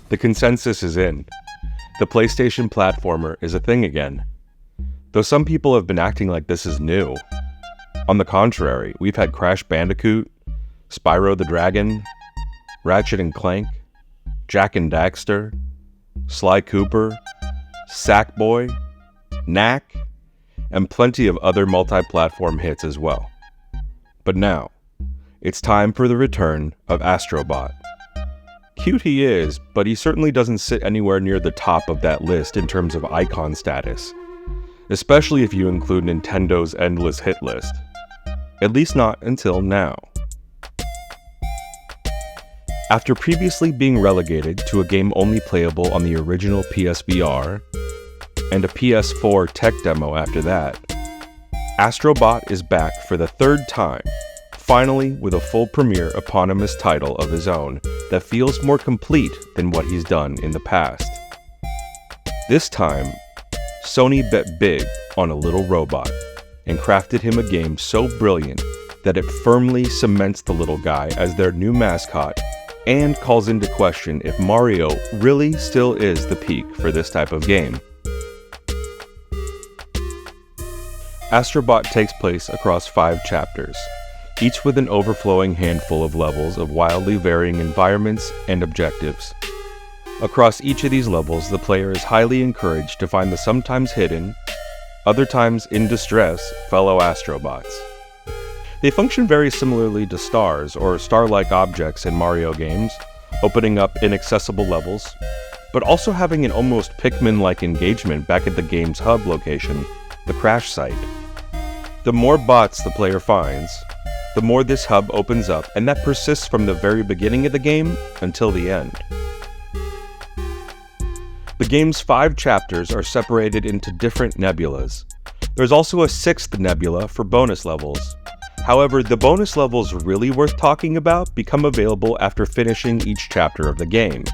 The consensus is in. The PlayStation platformer is a thing again. Though some people have been acting like this is new. On the contrary, we've had Crash Bandicoot, Spyro the Dragon, Ratchet and Clank, Jak and Daxter, Sly Cooper, Sackboy, Knack, and plenty of other multi-platform hits as well. But now, it's time for the return of Astrobot. Cute he is, but he certainly doesn't sit anywhere near the top of that list in terms of icon status, especially if you include Nintendo's endless hit list. At least not until now. After previously being relegated to a game only playable on the original PSVR, and a PS4 tech demo after that, Astrobot is back for the third time, finally with a full premiere eponymous title of his own that feels more complete than what he's done in the past. This time, Sony bet big on a little robot, and crafted him a game so brilliant that it firmly cements the little guy as their new mascot and calls into question if Mario really still is the peak for this type of game. Astrobot takes place across 5 chapters, each with an overflowing handful of levels of wildly varying environments and objectives. Across each of these levels, the player is highly encouraged to find the sometimes hidden, other times in distress, fellow Astrobots. They function very similarly to stars or star-like objects in Mario games, opening up inaccessible levels, but also having an almost Pikmin-like engagement back at the game's hub location, the crash site. The more bots the player finds, the more this hub opens up, and that persists from the very beginning of the game until the end. The game's 5 chapters are separated into different nebulas. There's also a 6th nebula for bonus levels. However, the bonus levels really worth talking about become available after finishing each chapter of the game.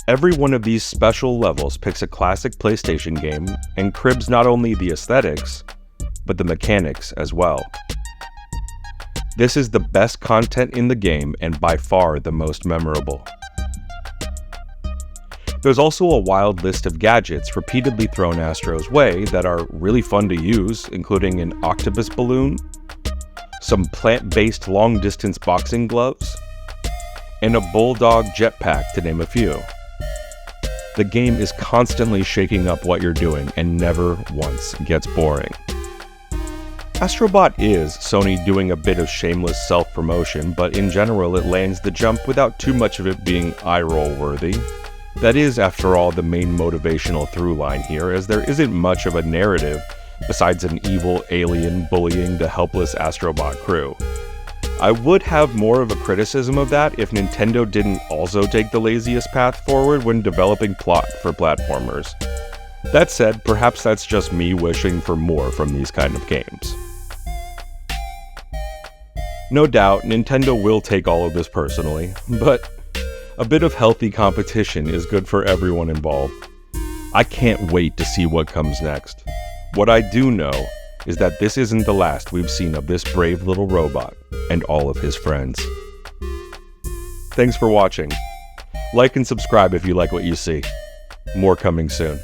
Every one of these special levels picks a classic PlayStation game and cribs not only the aesthetics, but the mechanics as well. This is the best content in the game and by far the most memorable. There's also a wild list of gadgets repeatedly thrown Astro's way that are really fun to use, including an octopus balloon, some plant-based long-distance boxing gloves, and a bulldog jetpack, to name a few. The game is constantly shaking up what you're doing and never once gets boring. Astrobot is Sony doing a bit of shameless self-promotion, but in general it lands the jump without too much of it being eye-roll worthy. That is, after all, the main motivational through line here, as there isn't much of a narrative besides an evil alien bullying the helpless Astrobot crew. I would have more of a criticism of that if Nintendo didn't also take the laziest path forward when developing plot for platformers. That said, perhaps that's just me wishing for more from these kind of games. No doubt, Nintendo will take all of this personally, but a bit of healthy competition is good for everyone involved. I can't wait to see what comes next. What I do know is that this isn't the last we've seen of this brave little robot and all of his friends. Thanks for watching. Like and subscribe if you like what you see. More coming soon.